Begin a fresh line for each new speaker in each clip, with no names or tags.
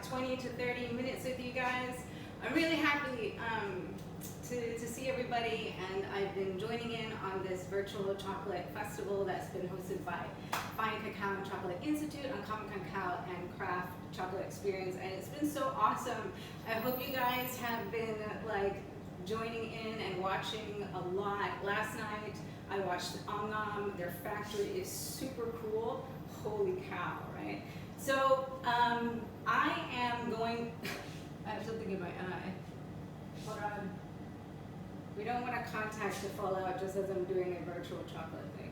20 to 30 minutes with you guys. I'm really happy to see everybody, and I've been joining in on this virtual chocolate festival that's been hosted by Fine Cacao and Chocolate Institute, Uncommon Cacao and Craft Chocolate Experience, and it's been so awesome. I hope you guys have been like joining in and watching a lot. Last night I watched their factory is super cool. Holy cow, right? So I am going, I have something in my eye. Hold on. We don't want to contact to fall out just as I'm doing a virtual chocolate thing.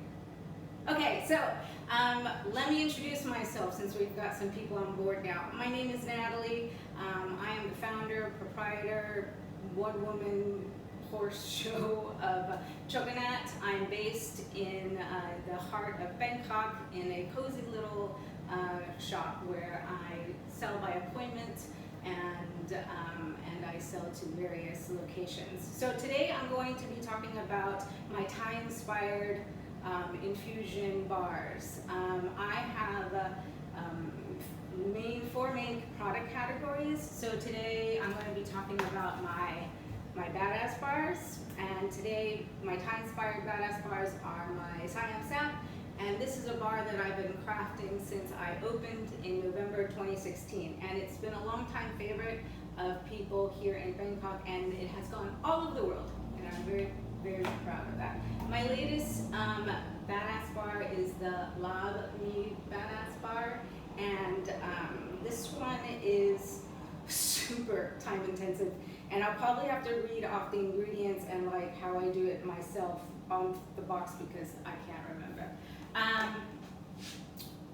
Okay, so let me introduce myself since we've got some people on board now. My name is Natalie. I am the founder, proprietor, one-woman horse show of Xoconat. I'm based in the heart of Bangkok in a cozy little shop where I sell by appointment and I sell to various locations. So today I'm going to be talking about my Thai-inspired infusion bars. I have four main product categories. So today I'm going to be talking about my badass bars, and today my Thai-inspired badass bars are my Siam Sap, and this is a bar that I've been crafting since I opened in November 2016, and it's been a long-time favorite of people here in Bangkok, and it has gone all over the world, and I'm very, very proud of that. My latest badass bar is the Lob Badass Bar, and this one is super time intensive, and I'll probably have to read off the ingredients and like how I do it myself on the box because I can't remember.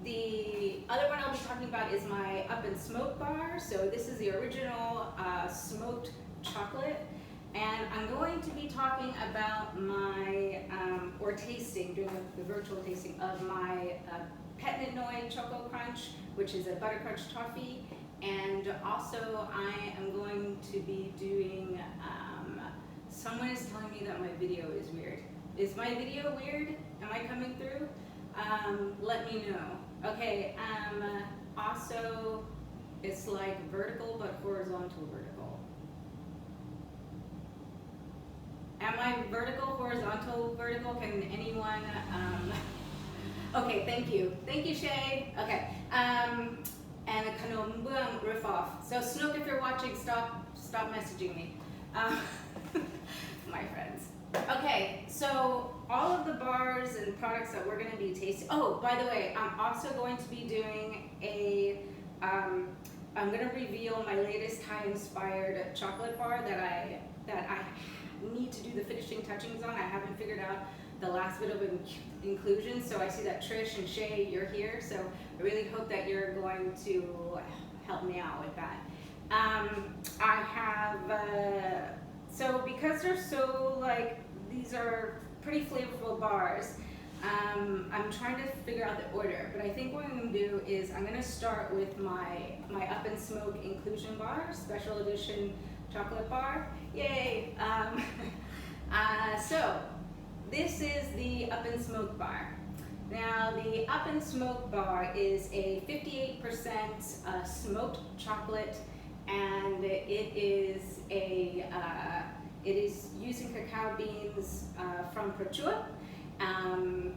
The other one I'll be talking about is my Up and Smoke bar. So this is the original smoked chocolate, and I'm going to be talking about my or tasting, doing the virtual tasting of my Pet Noi Choco Crunch, which is a butter crunch toffee. And also I am going to be doing, someone is telling me that my video is weird. Is my video weird? Am I coming through? Let me know. Okay, also it's like vertical but horizontal vertical. Am I vertical, horizontal, vertical? Can anyone, okay, thank you. Thank you, Shay. Okay. And a Kanom Buang riff off. So Snook, if you're watching, stop messaging me. My friends. Okay, so all of the bars and products that we're going to be tasting. Oh, by the way, I'm also going to be doing I'm going to reveal my latest Thai-inspired chocolate bar that I need to do the finishing touchings on. I haven't figured out the last bit of inclusion, so I see that Trish and Shay, you're here, so I really hope that you're going to help me out with that. I have, so because they're so like, these are pretty flavorful bars, I'm trying to figure out the order, but I think what I'm going to do is I'm going to start with my Up and Smoke inclusion bar, special edition chocolate bar. Yay! So this is the Up and Smoke bar. Now the Up and Smoke bar is a 58% smoked chocolate, and it is using cacao beans from Prachuap.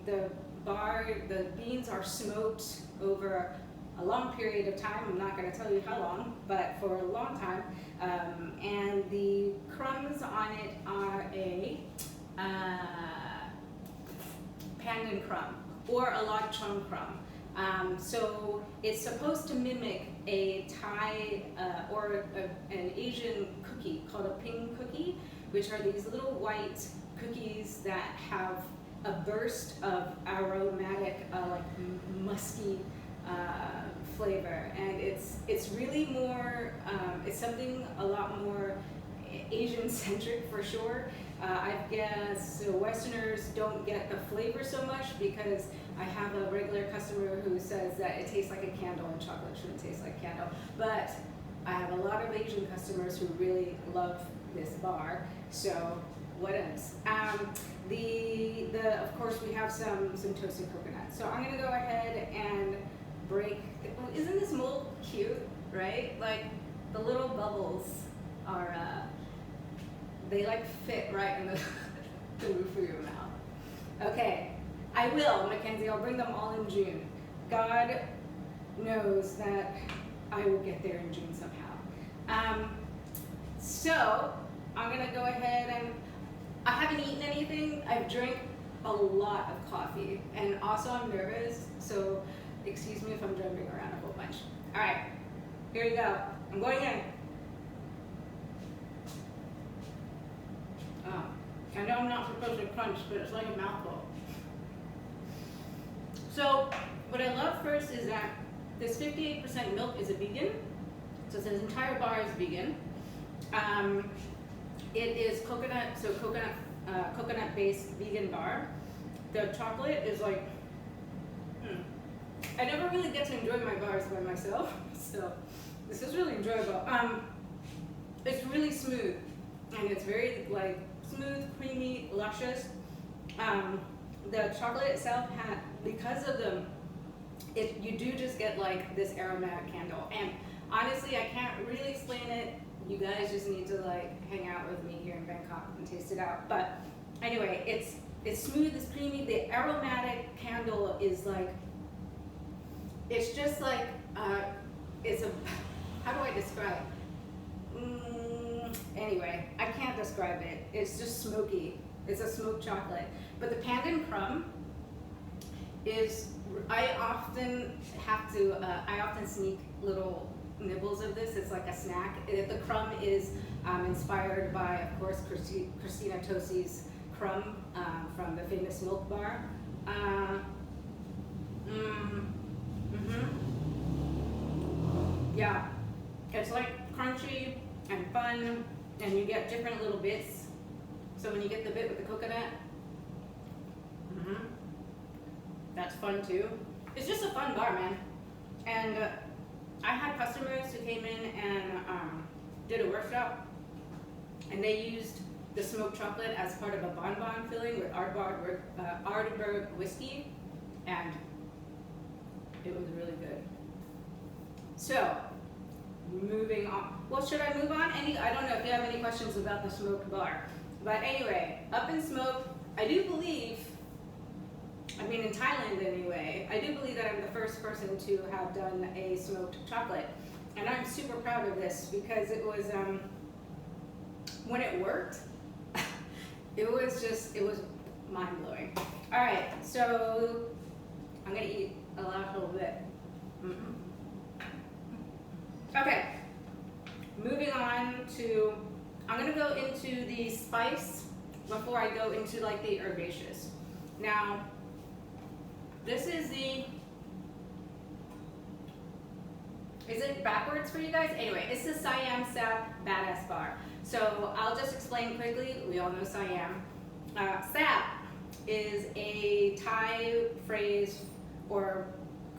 The beans are smoked over a long period of time. I'm not going to tell you how long, but for a long time. And the crumbs on it are a pandan crumb or a lachon crumb. So it's supposed to mimic a Thai or an Asian cookie called a ping cookie, which are these little white cookies that have a burst of aromatic, like musky flavor, and it's really more, it's something a lot more Asian centric for sure. I guess Westerners don't get the flavor so much because I have a regular customer who says that it tastes like a candle and chocolate shouldn't taste like candle. But I have a lot of Asian customers who really love this bar. So what else? Of course we have some toasted coconut. So I'm gonna go ahead and break. Oh, isn't this mold cute? right? Like the little bubbles are, they like fit right in the, the roof of your mouth. Okay, I will, Mackenzie, I'll bring them all in June. God knows that I will get there in June somehow. So I'm gonna go ahead and, I haven't eaten anything. I've drank a lot of coffee, and also I'm nervous, so excuse me if I'm jumping around a whole bunch. All right, here you go. I'm going in. Oh, I know I'm not supposed to crunch, but it's like a mouthful. So what I love first is that this 58% milk is a vegan, so this entire bar is vegan. It is coconut, so coconut-based vegan bar. The chocolate is like, I never really get to enjoy my bars by myself, so this is really enjoyable. It's really smooth, and it's very like smooth, creamy, luscious. The chocolate itself had, because of you do just get like this aromatic candle, and honestly, I can't really explain it. You guys just need to like hang out with me here in Bangkok and taste it out. But anyway, it's smooth, it's creamy. The aromatic candle is like, it's just like, it's a, how do I describe? Anyway, I can't describe it. It's just smoky. It's a smoked chocolate. But the pandan crumb is, I often sneak little nibbles of this. It's like a snack. The crumb is inspired by, of course, Christina Tosi's crumb from the famous Lob Bar. Yeah, it's like crunchy and fun, and you get different little bits. So when you get the bit with the coconut, that's fun too. It's just a fun bar, man. And I had customers who came in and did a workshop, and they used the smoked chocolate as part of a bonbon filling with Ardbeg whiskey, and it was really good. So, moving on. Well, should I move on? I don't know if you have any questions about the smoked bar. But anyway, up in smoke, I do believe, I mean in Thailand anyway, I do believe that I'm the first person to have done a smoked chocolate. And I'm super proud of this because it was, when it worked, it was mind-blowing. All right, so I'm gonna eat a last little bit. Okay, moving on to, I'm gonna go into the spice before I go into like the herbaceous. Now, this is is it backwards for you guys? Anyway, it's the Siam Sap Badass Bar. So I'll just explain quickly. We all know Siam. Sap is a Thai phrase or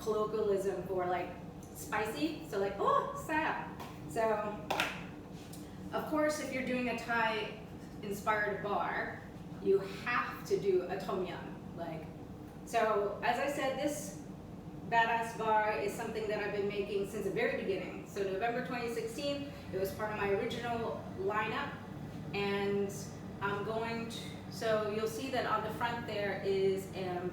colloquialism for like spicy. So like, oh, sap. So, of course, if you're doing a Thai inspired bar, you have to do a tom yum. Like, so as I said, this Badass Bar is something that I've been making since the very beginning. So November 2016, it was part of my original lineup, and I'm going to, so you'll see that on the front there is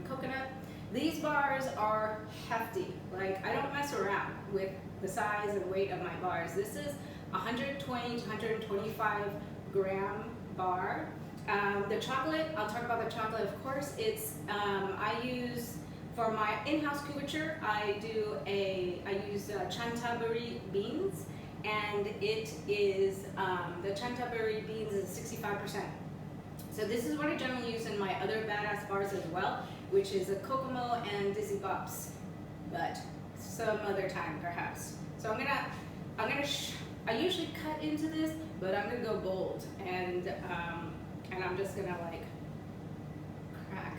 coconut. These bars are hefty. Like, I don't mess around with the size and weight of my bars. This is 120 to 125 gram bar. The chocolate, I'll talk about the chocolate, of course. It's, I use, for my in-house couverture, I use chantaburi beans, and it is, the chantaburi beans is 65%. So this is what I generally use in my other Badass bars as well, which is a Kokomo and Dizzy Bops, but some other time perhaps. So I usually cut into this, but I'm gonna go bold, and I'm just gonna like crack.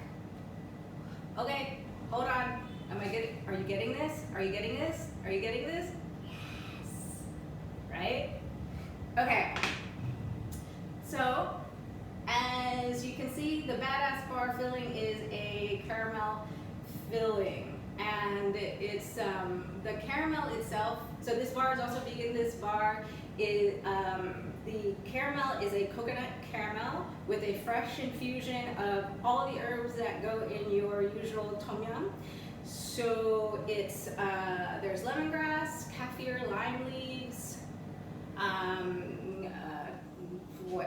Okay, hold on. Are you getting this? Are you getting this? Are you getting this? Yes. Right? Okay. So, as you can see, the Badass Bar filling is a caramel filling, and it's the caramel itself So this bar is also vegan. This bar is, the caramel is a coconut caramel with a fresh infusion of all the herbs that go in your usual tom yum. So it's, there's lemongrass, kaffir, lime leaves,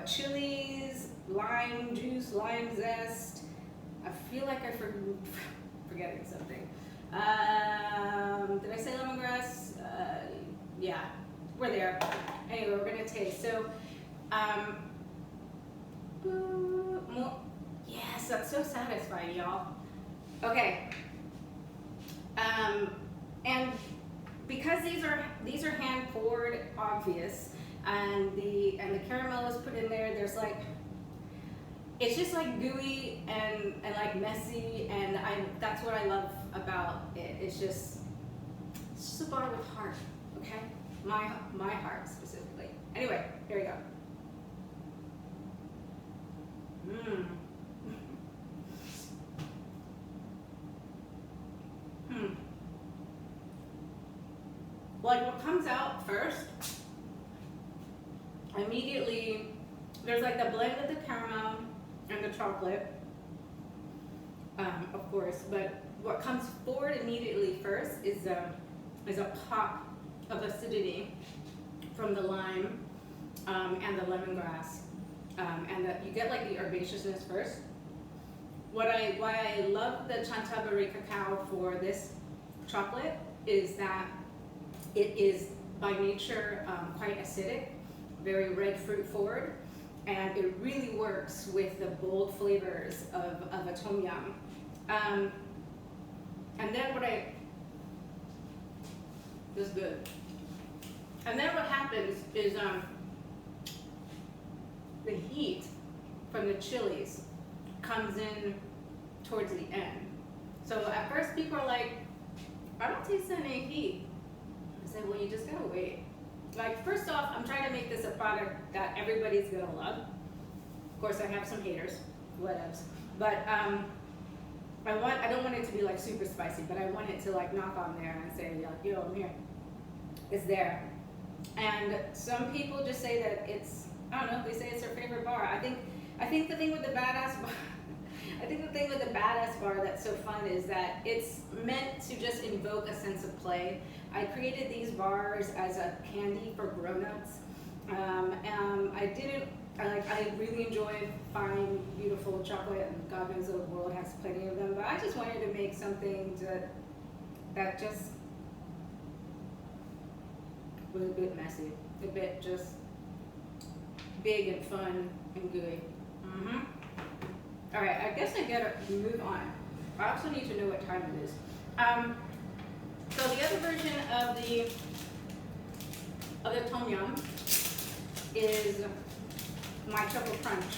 chilies, lime juice, lime zest. I feel like I'm forgetting something. Did I say lemongrass? Yeah, we're there. Anyway, we're gonna taste. So, more. Yes, that's so satisfying, y'all. Okay. And because these are hand poured, obvious, and the caramel is put in there. There's like, it's just like gooey and like messy, and that's what I love about it. It's just a bar with heart, okay? My heart specifically. Anyway, here we go. Like what comes out first, immediately, there's like the blend of the caramel and the chocolate, of course, but what comes forward immediately first is a pop of acidity from the lime and the lemongrass, and that you get like the herbaceousness first. Why I love the Canterbury cacao for this chocolate is that it is by nature quite acidic, very red fruit forward, and it really works with the bold flavors of a tom yum. And then this is good. And then what happens is the heat from the chilies comes in towards the end. So at first people are like, I don't taste any heat. I say, well, you just gotta wait. Like, first off, I'm trying to make this a product that everybody's gonna love. Of course, I have some haters, whatevs. But I don't want it to be like super spicy, but I want it to like knock on there and say, like, yo, I'm here. It's there. And some people just say that it's, I don't know, they say it's their favorite bar. I think the thing with the badass bar, that's so fun is that it's meant to just invoke a sense of play. I created these bars as a candy for grown-ups. I really enjoy fine, beautiful chocolate, and God knows the world has plenty of them, but I just wanted to make something that just was a bit messy, a bit just big and fun and gooey. All right, I guess I gotta move on. I also need to know what time it is. So the other version of the tom yum is my Choco Crunch.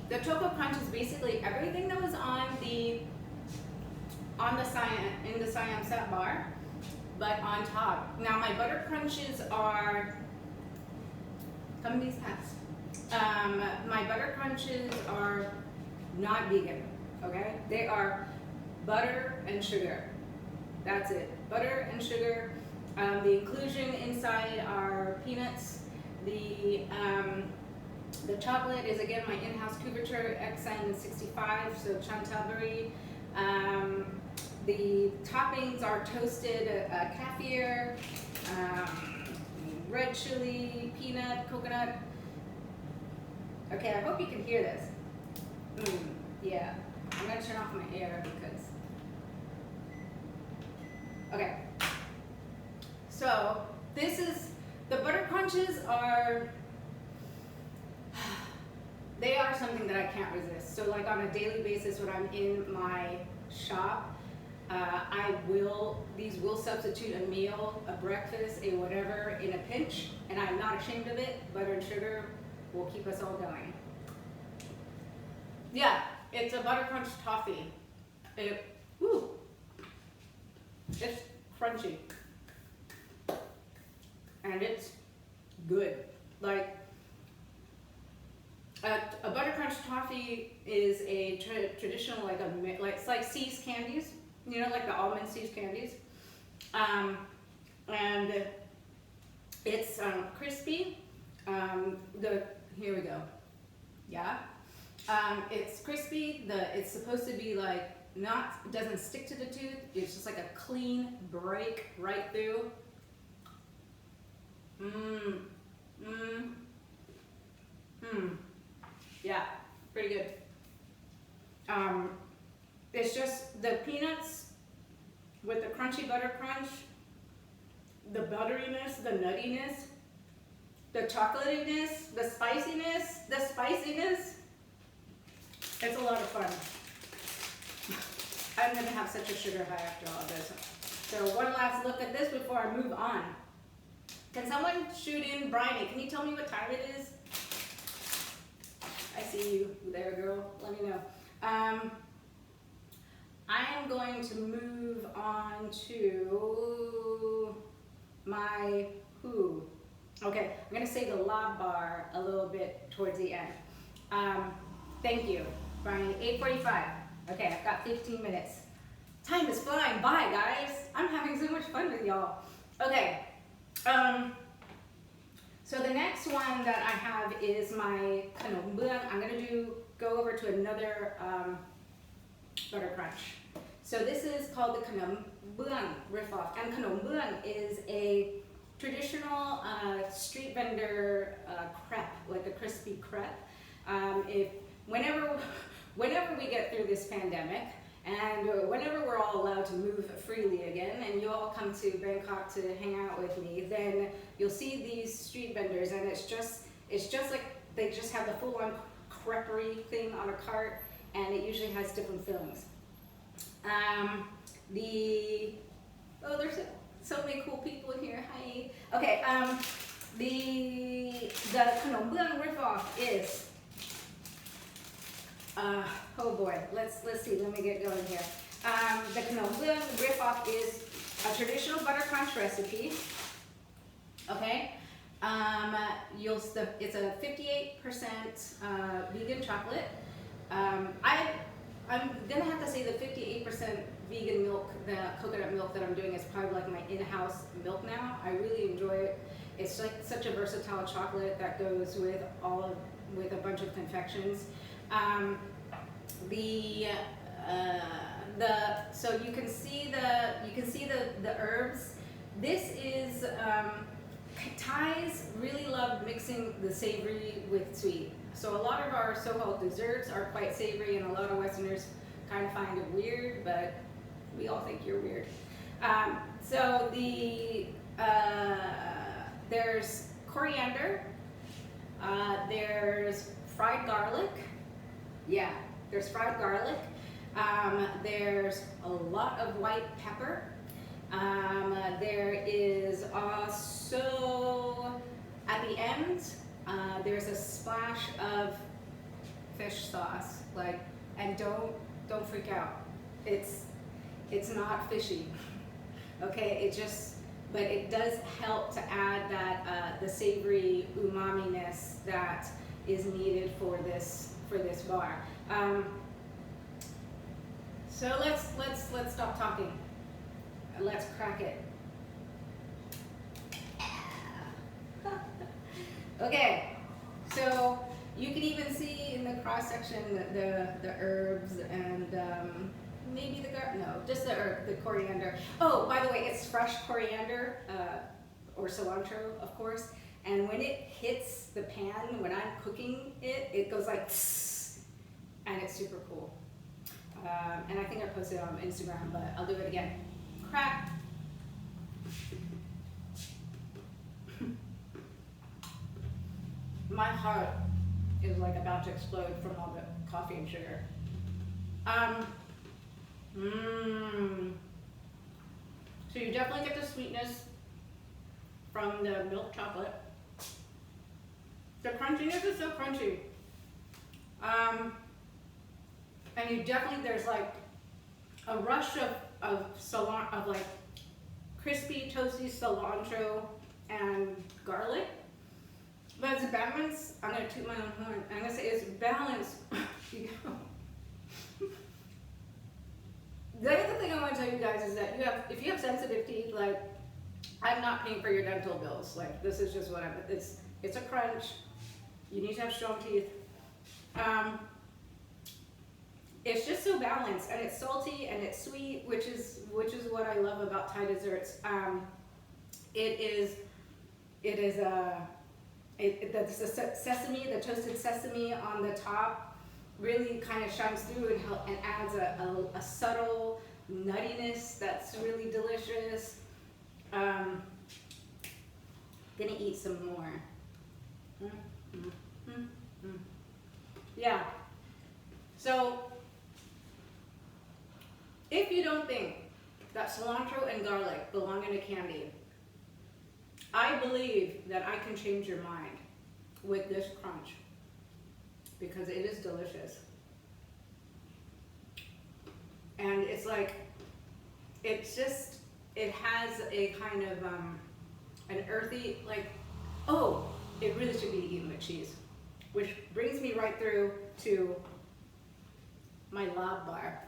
The Choco Crunch is basically everything that was in the Siam Set bar, but on top. Now my butter crunches are, come these past. My butter crunches are not vegan, okay? They are butter and sugar. That's it, butter and sugar. The inclusion inside are peanuts. The chocolate is again my in-house couverture XN65, so Canterbury. The toppings are toasted kaffir, red chili, peanut, coconut. Okay, I hope you can hear this. Yeah, I'm gonna turn off my air because. Okay. So this is, the butter crunches are, they are something that I can't resist. So like on a daily basis when I'm in my shop, these will substitute a meal, a breakfast, a whatever in a pinch, and I'm not ashamed of it. Butter and sugar will keep us all going. Yeah, it's a butter crunch toffee. It's crunchy. And it's good. Like, a butter crunch toffee is a traditional, it's like See's candies, you know, like the almond See's candies. And it's crispy. Here we go. Yeah. It's crispy. It's supposed to be like it doesn't stick to the tooth. It's just like a clean break right through. Yeah, pretty good. It's just the peanuts with the crunchy butter crunch, the butteriness, the nuttiness, the chocolatiness, the spiciness. It's a lot of fun. I'm gonna have such a sugar high after all this. So one last look at this before I move on. Can someone shoot in, Bryony, can you tell me what time it is? I see you there, girl. Let me know. I am going to move on to my who. Okay, I'm gonna say the Lob Bar a little bit towards the end. Thank you, Brian. 8:45. Okay, I've got 15 minutes. Time is flying by, guys. I'm having so much fun with y'all. Okay. So the next one that I have is my kanombung. I'm gonna go over to another butter crunch. So this is called the kanombung riff-off, and kanombung is a traditional street vendor crepe, like a crispy crepe. Whenever we get through this pandemic, and whenever we're all allowed to move freely again, and you all come to Bangkok to hang out with me, then you'll see these street vendors, and it's just like they just have the full-on creperie thing on a cart, and it usually has different fillings. There's so many cool people here. Hi. Okay. The kanombung riff-off is. Oh boy, let's see, let me get going here. The kanombung riff-off is a traditional butter crunch recipe. Okay, it's a 58% vegan chocolate. I'm gonna have to say the 58% vegan milk, the coconut milk that I'm doing is probably like my in-house milk now. I really enjoy it. It's like such a versatile chocolate that goes with with a bunch of confections. So you can see the herbs. This is Thais really love mixing the savory with sweet. So a lot of our so-called desserts are quite savory, and a lot of Westerners kind of find it weird, but we all think you're weird. There's coriander. There's fried garlic. Yeah, there's fried garlic. There's a lot of white pepper. There is also, at the end, there's a splash of fish sauce. And don't freak out. It's not fishy. Okay, but it does help to add that the savory umami-ness that is needed for this bar. So let's stop talking. Let's crack it. Okay, so you can even see in the cross section the herbs and maybe just the coriander. Oh, by the way, it's fresh coriander or cilantro, of course. And when it hits the pan, when I'm cooking it, it goes like tss, and it's super cool. And I think I posted it on Instagram, but I'll do it again. Crack. My heart is like about to explode from all the coffee and sugar. So you definitely get the sweetness from the milk chocolate. The crunchiness is so crunchy. And you definitely, there's like a rush of like crispy, toasty cilantro and garlic. But it's balanced. I'm gonna toot my own horn. I'm gonna say it's balanced. The other thing I want to tell you guys is that if you have sensitive teeth, like, I'm not paying for your dental bills. Like, this is just what it's a crunch. You need to have strong teeth. It's just so balanced, and it's salty and it's sweet, which is what I love about Thai desserts. The sesame, the toasted sesame on the top really kind of shines through and adds a subtle nuttiness that's really delicious. Gonna eat some more. Yeah. So, if you don't think that cilantro and garlic belong in a candy, I believe that I can change your mind with this crunch, because it is delicious. And it's like, it has a kind of an earthy, like, oh, it really should be eaten with cheese. Which brings me right through to my Lob Bar,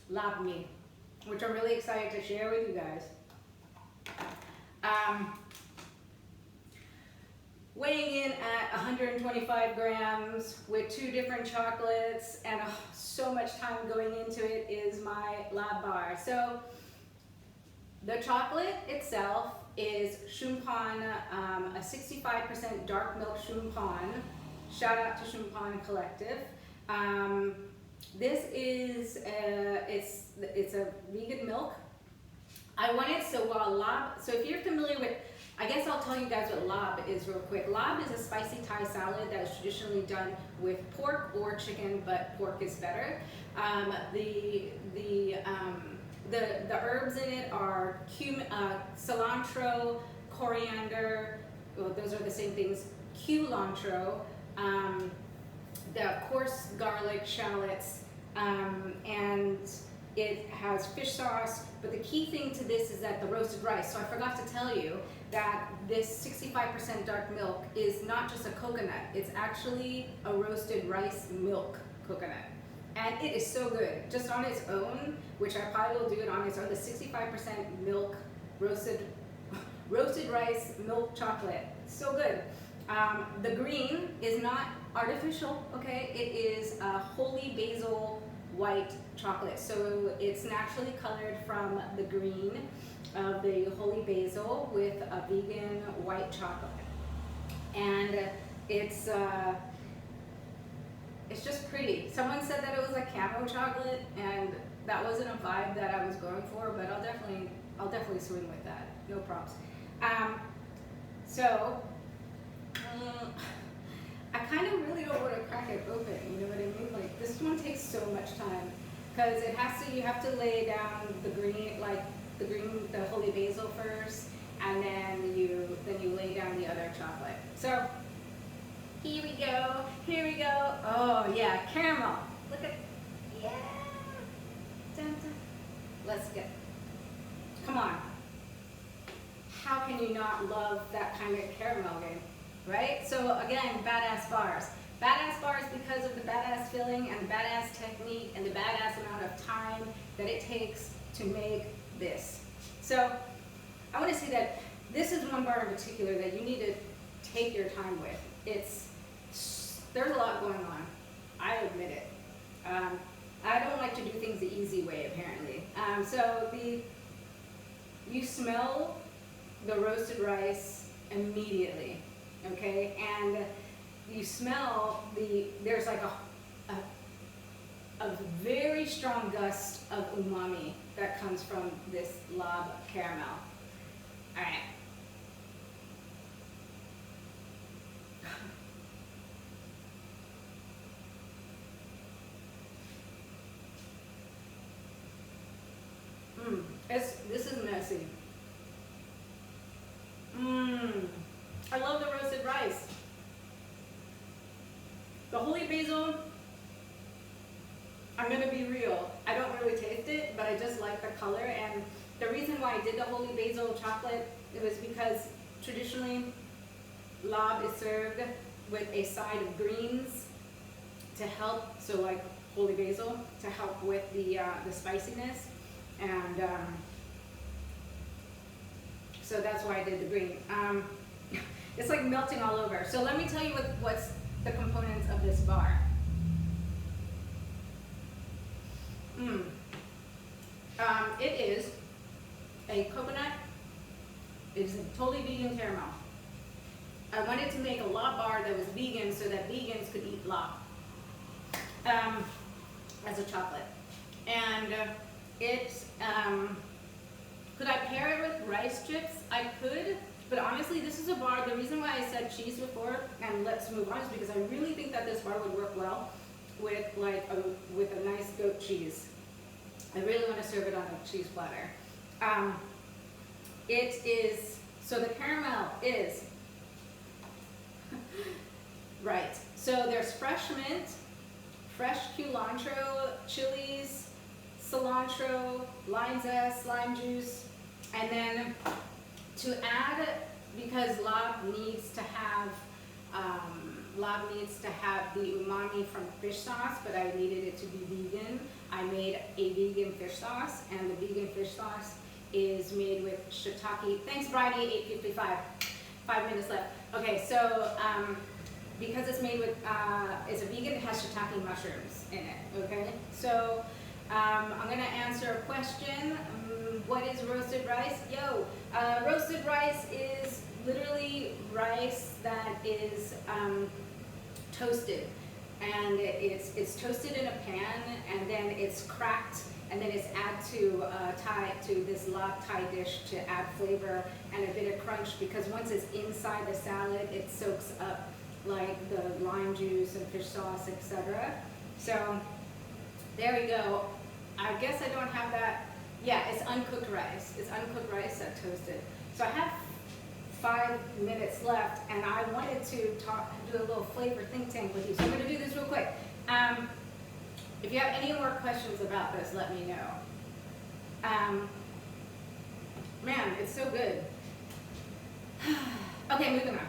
Lob Me, which I'm really excited to share with you guys. Weighing in at 125 grams with 2 different chocolates and so much time going into it is my Lob Bar. So the chocolate itself is Shumpan, a 65% dark milk Shumpan. Shout out to Shumpan Collective. This is it's a vegan milk. I wanted, so if you're familiar with, I guess I'll tell you guys what lob is real quick. Lob is a spicy Thai salad that is traditionally done with pork or chicken, but pork is better. The herbs in it are cilantro, coriander, well, those are the same things, culantro, the coarse garlic, shallots, and it has fish sauce. But the key thing to this is that the roasted rice. So I forgot to tell you that this 65% dark milk is not just a coconut. It's actually a roasted rice milk coconut. And it is so good, just on its own, which I probably will do it on its own. The 65% milk, roasted rice milk chocolate, so good. The green is not artificial, okay? It is a holy basil white chocolate. So it's naturally colored from the green of the holy basil with a vegan white chocolate. And it's just pretty. Someone said that it was a cacao chocolate, and that wasn't a vibe that I was going for, but I'll definitely swing with that. No props. I kind of really don't want to crack it open, you know what I mean? Like, this one takes so much time, because you have to lay down the green, the holy basil first, and then you lay down the other chocolate. So, here we go. Oh yeah, caramel. Look at, yeah. Dun, dun. Let's get, come on. How can you not love that kind of caramel game, right? So again, badass bars. Badass bars because of the badass filling and the badass technique and the badass amount of time that it takes to make this. So I want to say that this is one bar in particular that you need to take your time with. There's a lot going on. I admit it. I don't like to do things the easy way, apparently. You smell the roasted rice immediately, okay? And you smell there's like a very strong gust of umami that comes from this Lob caramel. All right. This is messy. I love the roasted rice. The holy basil, I'm gonna be real, I don't really taste it, but I just like the color. And the reason why I did the holy basil chocolate, it was because traditionally Lob is served with a side of greens to help, so like holy basil to help with the spiciness, and so that's why I did the green. It's like melting all over. So let me tell you what's the components of this bar. It is a coconut. It is a totally vegan caramel. I wanted to make a Lob Bar that was vegan so that vegans could eat Lob as a chocolate. And could I pair it with rice chips? I could, but honestly, this is a bar. The reason why I said cheese before, and let's move on, is because I really think that this bar would work well with with a nice goat cheese. I really want to serve it on a cheese platter. So the caramel is, right, so there's fresh mint, fresh culantro, chilies, cilantro, lime zest, lime juice, and then to add, because Lob needs to have the umami from fish sauce, but I needed it to be vegan. I made a vegan fish sauce, and the vegan fish sauce is made with shiitake. Thanks, Bridie, 8:55. 5 minutes left. Okay, so because it's made with, it's a vegan, it has shiitake mushrooms in it, okay? So I'm gonna answer a question. What is roasted rice? Roasted rice is literally rice that is toasted. And it's toasted in a pan, and then it's cracked, and then it's added to this Lob Thai dish to add flavor and a bit of crunch, because once it's inside the salad, it soaks up like the lime juice and fish sauce, etc. So there we go. I guess I don't have that. Yeah, it's uncooked rice. It's uncooked rice that's toasted. So I have 5 minutes left, and I wanted to do a little flavor think tank with you. So I'm going to do this real quick. If you have any more questions about this, let me know. Man, it's so good. Okay, moving on.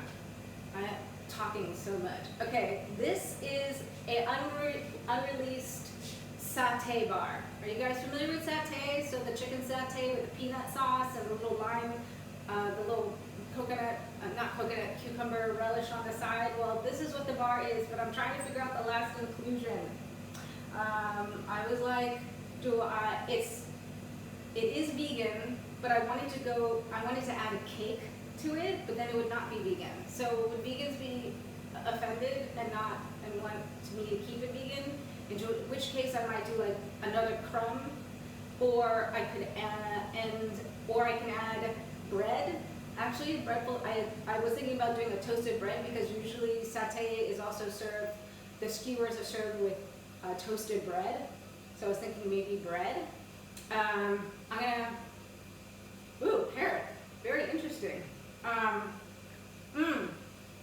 I'm talking so much. Okay, this is an unreleased satay bar. Are you guys familiar with satay? So the chicken satay with the peanut sauce and the little lime, the little cucumber relish on the side. Well, this is what the bar is, but I'm trying to figure out the last inclusion. I was like, it is vegan, but I wanted to add a cake to it, but then it would not be vegan. So would vegans be offended and want me to keep it vegan? In which case I might do like another crumb, or I can add bread. Actually, I was thinking about doing a toasted bread, because usually satay is also served, the skewers are served with toasted bread. So I was thinking maybe bread. I'm gonna, carrot, very interesting.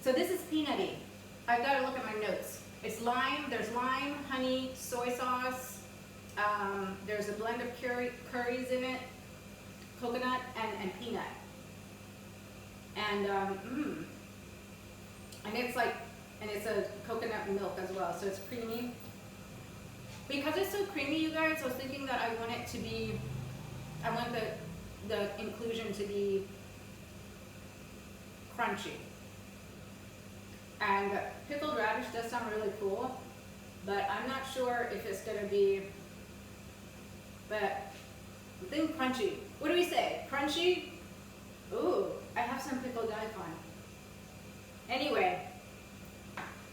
So this is peanutty. I've got to look at my notes. It's lime, there's lime, honey, soy sauce, there's a blend of curries in it, coconut, and peanut. And it's a coconut milk as well, so it's creamy. Because it's so creamy, you guys, I was thinking that I want the inclusion to be crunchy. And pickled radish does sound really cool, but I'm not sure if it's gonna be, but I think crunchy. What do we say? Crunchy? Ooh, I have some pickled daikon. Anyway,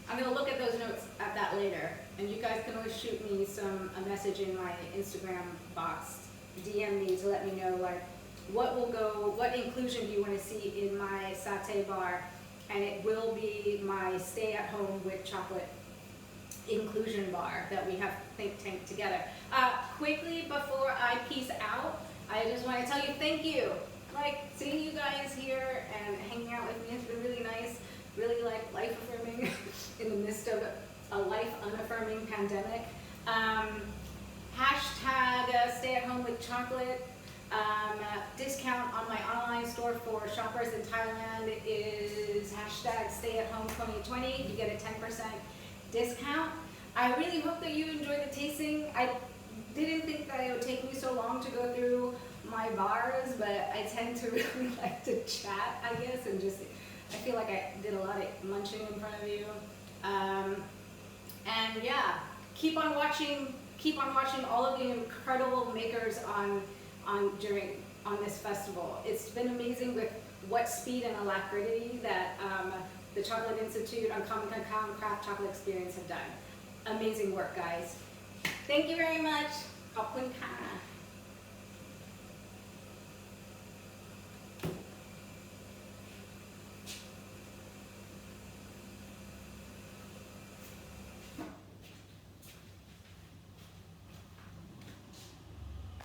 I'm gonna look at those notes at that later, and you guys can always shoot me a message in my Instagram box, DM me to let me know like what inclusion do you want to see in my satay bar, and it will be my stay at home with chocolate inclusion bar that we have think tank together. Quickly before I peace out, I just want to tell you thank you. Like seeing you guys here and hanging out with me has been really nice, really like life affirming in the midst of a life unaffirming pandemic. Hashtag stay at home with chocolate. Discount on my online store for shoppers in Thailand is hashtag stay at home 2020. You get a 10% discount. I really hope that you enjoy the tasting. I didn't think that it would take me so long to go through my bars, but I tend to really like to chat, I guess, and just, I feel like I did a lot of munching in front of you. And yeah, keep on watching all of the incredible makers on this festival. It's been amazing with what speed and alacrity that the Chocolate Institute, Uncommon Cacao, and Craft Chocolate Experience have done. Amazing work, guys. Thank you very much. ขอบคุณค่ะ